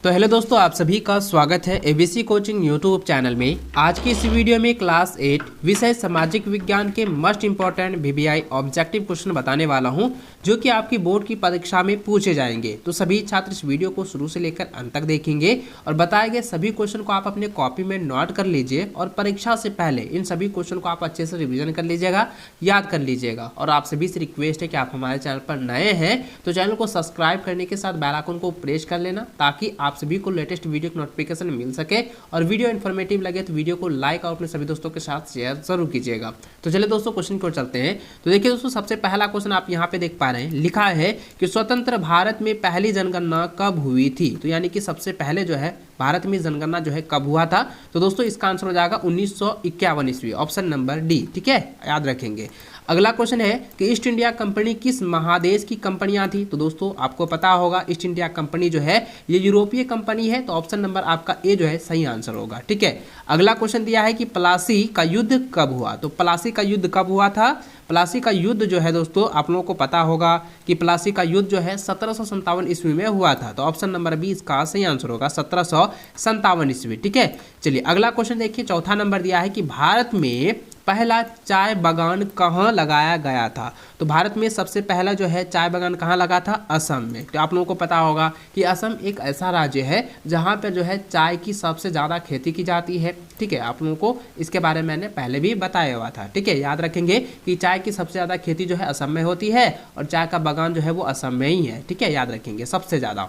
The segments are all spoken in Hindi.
तो हेलो दोस्तों, आप सभी का स्वागत है एबीसी कोचिंग यूट्यूब चैनल में। आज की इस वीडियो में क्लास 8 विषय सामाजिक विज्ञान के most important VVI objective question बताने वाला हूं, जो कि आपकी बोर्ड की परीक्षा में पूछे जाएंगे। तो सभी छात्र इस वीडियो को शुरू से लेकर अंत तक देखेंगे और बताए गए सभी क्वेश्चन को आप अपने कॉपी में नोट कर लीजिए और परीक्षा से पहले इन सभी क्वेश्चन को आप अच्छे से रिविजन कर लीजिएगा, याद कर लीजिएगा। और आप सभी से रिक्वेस्ट है कि आप हमारे चैनल पर नए हैं तो चैनल को सब्सक्राइब करने के साथ बेल आइकन को प्रेस कर लेना, ताकि आप सभी को लेटेस्ट वीडियो की नोटिफिकेशन मिल सके। और वीडियो इन्फॉर्मेटिव लगे तो वीडियो को लाइक और अपने सभी दोस्तों के साथ शेयर जरूर कीजिएगा। तो चलिए दोस्तों क्वेश्चन की ओर चलते हैं। तो देखिए दोस्तों, सबसे पहला क्वेश्चन आप यहाँ पे देख पा रहे हैं, लिखा है कि स्वतंत्र भारत में पहली जनगणना कब हुई थी। तो यानी कि सबसे पहले जो है भारत में जनगणना जो है कब हुआ था। तो दोस्तों इसका आंसर हो जाएगा 1951 ईस्वी, ऑप्शन नंबर डी। ठीक है, याद रखेंगे। अगला क्वेश्चन है कि ईस्ट इंडिया कंपनी किस महादेश की कंपनियां थी। तो दोस्तों आपको पता होगा ईस्ट इंडिया कंपनी जो है ये यूरोपीय कंपनी है, तो ऑप्शन नंबर आपका ए जो है सही आंसर होगा। ठीक है, अगला क्वेश्चन दिया है कि प्लासी का युद्ध कब हुआ। तो प्लासी का युद्ध कब हुआ था। प्लासी का युद्ध जो है दोस्तों आप लोगों को पता होगा कि प्लासी का युद्ध जो है 1757 ईस्वी में हुआ था। तो ऑप्शन नंबर बी इसका सही आंसर होगा, 1757 ईस्वी। ठीक है, चलिए अगला क्वेश्चन देखिए, चौथा नंबर दिया है कि भारत में पहला चाय बागान कहाँ लगाया गया था। तो भारत में सबसे पहला जो है चाय बागान कहाँ लगा था, असम में। तो आप लोगों को पता होगा कि असम एक ऐसा राज्य है जहाँ पर जो है चाय की सबसे ज़्यादा खेती की जाती है। ठीक है, आप लोगों को इसके बारे में मैंने पहले भी बताया हुआ था। ठीक है, याद रखेंगे कि चाय की सबसे ज़्यादा खेती जो है असम में होती है और चाय का बागान जो है वो असम में ही है। ठीक है, याद रखेंगे सबसे ज़्यादा।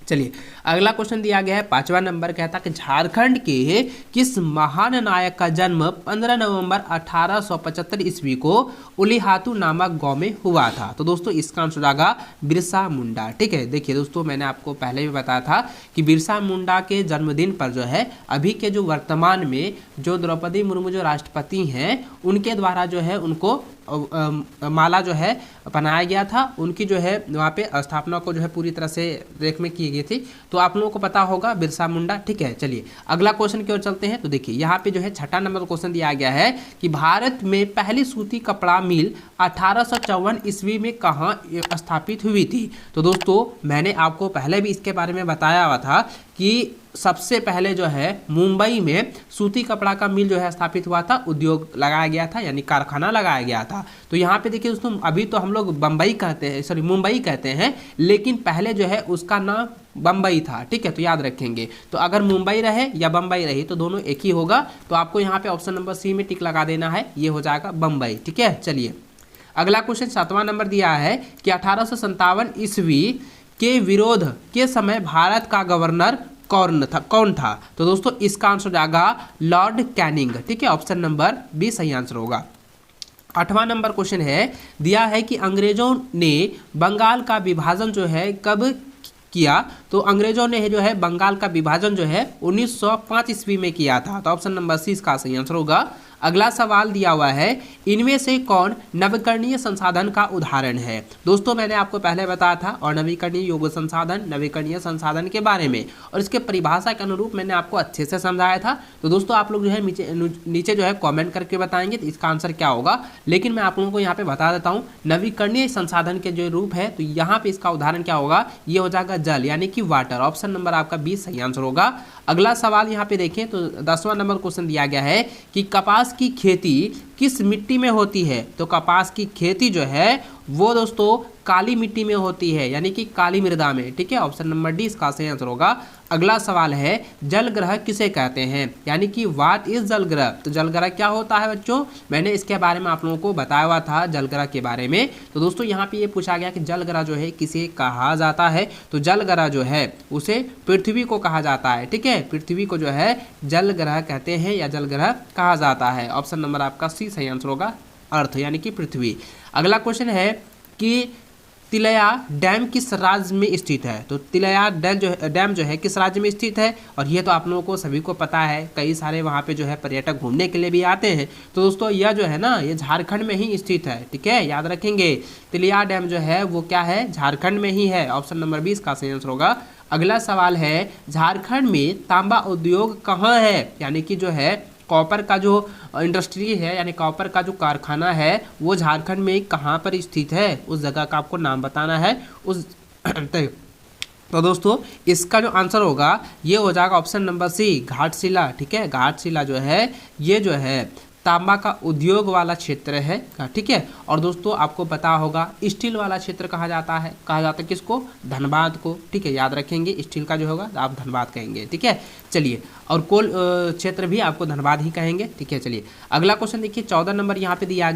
चलिए अगला क्वेश्चन दिया गया है 5वां नंबर, कहता कि झारखंड के किस महान नायक का जन्म 15 नवंबर 1875 ईस्वी को उलिहातू नामक गांव में हुआ था। तो दोस्तों इसका आंसर होगा बिरसा मुंडा। ठीक है, देखिए दोस्तों मैंने आपको पहले भी बताया था कि बिरसा मुंडा के जन्मदिन पर जो है अभी के जो वर्तमान में जो द्रौपदी मुर्मू जो राष्ट्रपति हैं उनके द्वारा जो है उनको माला जो है पहनाया गया था। उनकी जो है वहाँ पे स्थापना को जो है पूरी तरह से रेख में की गई थी। तो आप लोगों को पता होगा बिरसा मुंडा। ठीक है, चलिए अगला क्वेश्चन की ओर चलते हैं। तो देखिए यहाँ पे जो है 6ठा नंबर क्वेश्चन दिया गया है कि भारत में पहली सूती कपड़ा मिल 1854 ईस्वी में कहाँ स्थापित हुई थी। तो दोस्तों मैंने आपको पहले भी इसके बारे में बताया हुआ था कि सबसे पहले जो है मुंबई में सूती कपड़ा का मिल जो है स्थापित हुआ था, उद्योग लगाया गया था, यानी कारखाना लगाया गया था। तो यहाँ पे देखिए दोस्तों अभी तो हम लोग मुंबई कहते हैं, लेकिन पहले जो है उसका नाम बम्बई था। ठीक है, तो याद रखेंगे। तो अगर मुंबई रहे या बम्बई रही तो दोनों एक ही होगा। तो आपको यहाँ पे ऑप्शन नंबर सी में टिक लगा देना है, ये हो जाएगा बम्बई। ठीक है, चलिए अगला क्वेश्चन 7वां नंबर दिया है कि 1857 ईस्वी के विरोध के समय भारत का गवर्नर कौन था। तो दोस्तों इसका आंसर हो जाएगा लॉर्ड कैनिंग। ठीक है, ऑप्शन नंबर बी सही आंसर होगा। 8वां नंबर क्वेश्चन है, दिया है कि अंग्रेजों ने बंगाल का विभाजन जो है कब किया। तो अंग्रेजों ने जो है बंगाल का विभाजन जो है 1905 ईस्वी में किया था। तो ऑप्शन नंबर सी इसका सही आंसर होगा। अगला सवाल दिया हुआ है, इनमें से कौन नवीकरणीय संसाधन का उदाहरण है। दोस्तों मैंने आपको पहले बताया था और नवीकरणीय योग संसाधन, नवीकरणीय संसाधन के बारे में और इसके परिभाषा के अनुरूप मैंने आपको अच्छे से समझाया था। तो दोस्तों आप लोग जो है नीचे जो है कमेंट करके बताएंगे तो इसका आंसर क्या होगा। लेकिन मैं आप लोगों को यहाँ पे बता देता हूँ, नवीकरणीय संसाधन के जो रूप है तो यहाँ पे इसका उदाहरण क्या होगा, ये हो जाएगा जल, यानी कि वाटर। ऑप्शन नंबर आपका 20 सही आंसर होगा। अगला सवाल यहाँ पे देखें तो 10वां नंबर क्वेश्चन दिया गया है कि कपास की खेती किस मिट्टी में होती है। तो कपास की खेती जो है वो दोस्तों काली मिट्टी में होती है, यानी कि काली मृदा में। ठीक है, ऑप्शन नंबर डी इसका सही आंसर होगा। अगला सवाल है, जल ग्रह किसे कहते हैं, यानी कि व्हाट इज जल ग्रह। तो जल ग्रह क्या होता है बच्चों, मैंने इसके बारे में आप लोगों को बताया हुआ था जल ग्रह के बारे में। तो दोस्तों यहाँ पे ये पूछा गया कि जल ग्रह जो है किसे कहा जाता है। तो जल ग्रह जो है उसे पृथ्वी को कहा जाता है। ठीक है, पृथ्वी को जो है जल ग्रह कहते हैं या जल ग्रह कहा जाता है। ऑप्शन नंबर आपका सी सही आंसर होगा, अर्थ यानी कि पृथ्वी। अगला क्वेश्चन है कि तिलैया डैम किस राज्य में स्थित है। तो तिलैया डैम जो है किस राज्य में स्थित है, और ये तो आप लोगों को सभी को पता है, कई सारे वहाँ पे जो है पर्यटक घूमने के लिए भी आते हैं। तो दोस्तों यह जो है ना ये झारखंड में ही स्थित है। ठीक है, याद रखेंगे तिलैया डैम जो है वो क्या है, झारखंड में ही है। ऑप्शन नंबर 20 का सही आंसर होगा। अगला सवाल है, झारखंड में तांबा उद्योग कहाँ है, यानी कि जो है कॉपर का जो इंडस्ट्री है यानी कॉपर का जो कारखाना है वो झारखंड में कहाँ पर स्थित है, उस जगह का आपको नाम बताना है। उस तो दोस्तों इसका जो आंसर होगा ये हो जाएगा ऑप्शन नंबर सी, घाटशिला। ठीक है, घाटशिला जो है ये जो है तांबा का उद्योग वाला क्षेत्र है। ठीक है, और दोस्तों आपको पता होगा स्टील वाला क्षेत्र कहा जाता है किसको? धनबाद को। ठीक है, याद रखेंगे, स्टील का जो होगा आप धनबाद कहेंगे। ठीक है, चलिए, और कोल क्षेत्र भी आपको धनबाद ही कहेंगे। ठीक है, चलिए अगला क्वेश्चन देखिए, 14 नंबर यहाँ पे दिया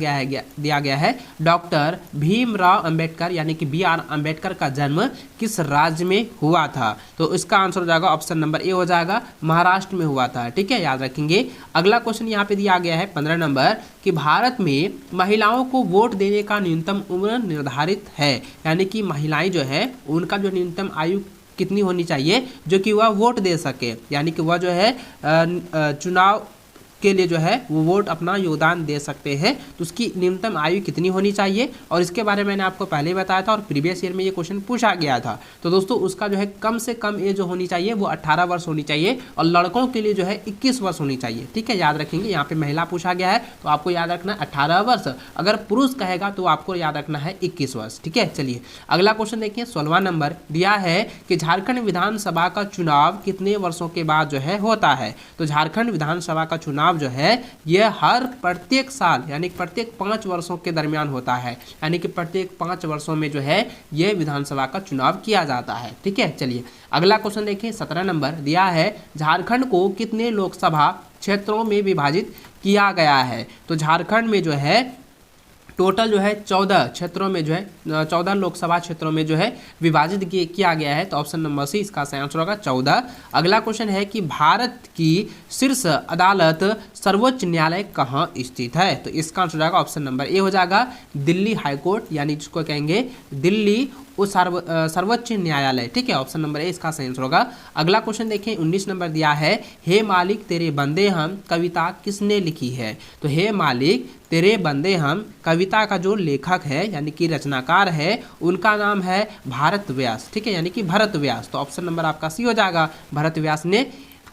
गया है डॉक्टर भीमराव अंबेडकर यानी कि BR अंबेडकर का जन्म किस राज्य में हुआ था? तो इसका आंसर हो जाएगा ऑप्शन नंबर ए हो जाएगा, महाराष्ट्र में हुआ था। ठीक है, याद रखेंगे। अगला क्वेश्चन यहाँ पे दिया गया है 15 नंबर कि भारत में महिलाओं को वोट देने का न्यूनतम उम्र निर्धारित है, यानी कि महिलाएं जो है उनका जो न्यूनतम आयु कितनी होनी चाहिए जो कि वह वोट दे सके, यानी कि वह जो है चुनाव के लिए जो है वो वोट अपना योगदान दे सकते हैं। तो उसकी न्यूनतम आयु कितनी होनी चाहिए, और इसके बारे में मैंने आपको पहले बताया था और प्रीवियस ईयर में ये क्वेश्चन पूछा गया था। तो दोस्तों उसका जो है कम से कम एज जो होनी चाहिए वो 18 वर्ष होनी चाहिए, और लड़कों के लिए जो है 21 वर्ष होनी चाहिए। ठीक है, याद रखेंगे, यहाँ पे महिला पूछा गया है तो आपको याद रखना है 18 वर्ष, अगर पुरुष कहेगा तो आपको याद रखना है 21 वर्ष। ठीक है, चलिए अगला क्वेश्चन देखिए, 16वां नंबर दिया है कि झारखंड विधानसभा का चुनाव कितने वर्षों के बाद जो है होता है? तो झारखंड विधानसभा का चुनाव जो है यह हर प्रत्येक साल यानी प्रत्येक 5 वर्षों के दरमियान होता है, यानी कि प्रत्येक 5 वर्षों में जो है यह विधानसभा का चुनाव किया जाता है। ठीक है, चलिए अगला क्वेश्चन देखिए, 17 नंबर दिया है झारखंड को कितने लोकसभा क्षेत्रों में विभाजित किया गया है? तो झारखंड में जो है टोटल जो है 14 क्षेत्रों में जो है 14 लोकसभा क्षेत्रों में जो है विभाजित किया गया है। तो ऑप्शन नंबर सी इसका सही आंसर होगा 14। अगला क्वेश्चन है कि भारत की शीर्ष अदालत सर्वोच्च न्यायालय कहाँ स्थित है? तो इसका आंसर हो जाएगा ऑप्शन नंबर ए हो जाएगा, दिल्ली हाईकोर्ट, यानी जिसको कहेंगे दिल्ली सर्वोच्च न्यायालय। ठीक है, ऑप्शन नंबर ए इसका सही आंसर होगा। अगला क्वेश्चन देखें, 19 नंबर दिया है, हे मालिक तेरे बंदे हम कविता किसने लिखी है? तो हे मालिक तेरे बंदे हम कविता का जो लेखक है यानी कि रचनाकार है उनका नाम है भारत व्यास। ठीक है, यानी कि भरत व्यास। तो ऑप्शन नंबर आपका सी हो जाएगा, भरत व्यास ने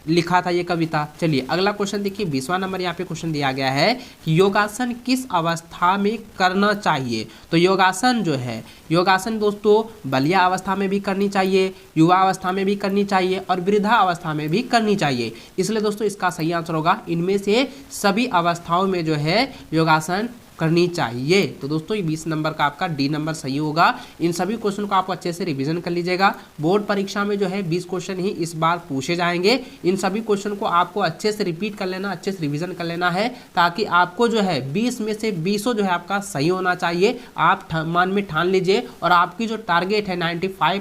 लिखा था ये कविता। चलिए अगला क्वेश्चन देखिए, 20वां नंबर यहाँ पे क्वेश्चन दिया गया है कि योगासन किस अवस्था में करना चाहिए? तो योगासन जो है, योगासन दोस्तों बलिया अवस्था में भी करनी चाहिए, युवा अवस्था में भी करनी चाहिए और वृद्धा अवस्था में भी करनी चाहिए। इसलिए दोस्तों इसका सही आंसर होगा इनमें से सभी अवस्थाओं में जो है योगासन करनी चाहिए। तो दोस्तों ये 20 नंबर का आपका डी नंबर सही होगा। इन सभी क्वेश्चन को आप अच्छे से रिवीजन कर लीजिएगा। बोर्ड परीक्षा में जो है 20 क्वेश्चन ही इस बार पूछे जाएंगे। इन सभी क्वेश्चन को आपको अच्छे से रिपीट कर लेना, अच्छे से रिवीजन कर लेना है, ताकि आपको जो है 20 में से 20 जो है आपका सही होना चाहिए। आप मन में ठान लीजिए और आपकी जो टारगेट है 95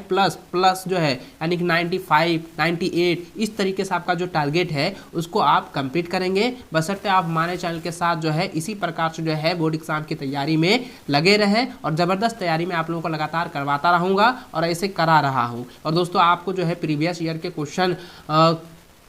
प्लस जो है यानी कि 95, 98 इस तरीके से आपका जो टारगेट है उसको आप कंप्लीट करेंगे। बशर्ते आप हमारे चैनल के साथ जो है इसी प्रकार से जो है बोर्ड एग्जाम की तैयारी में लगे रहें, और ज़बरदस्त तैयारी में आप लोगों को लगातार करवाता रहूँगा और ऐसे करा रहा हूँ। और दोस्तों आपको जो है प्रीवियस ईयर के क्वेश्चन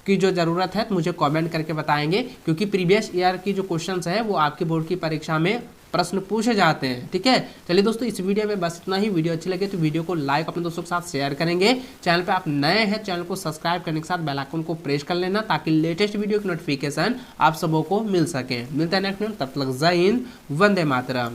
की जो ज़रूरत है तो मुझे कमेंट करके बताएंगे, क्योंकि प्रीवियस ईयर की जो क्वेश्चंस है वो आपकी बोर्ड की परीक्षा में प्रश्न पूछे जाते हैं। ठीक है, चलिए दोस्तों इस वीडियो में बस इतना ही। वीडियो अच्छी लगे तो वीडियो को लाइक अपने दोस्तों के साथ शेयर करेंगे। चैनल पे आप नए हैं, चैनल को सब्सक्राइब करने के साथ बेल आइकन को प्रेस कर लेना, ताकि लेटेस्ट वीडियो की नोटिफिकेशन आप सबों को मिल सके। मिलते हैं नेक्स्ट में, तब तक जय हिंद, वंदे मातरम।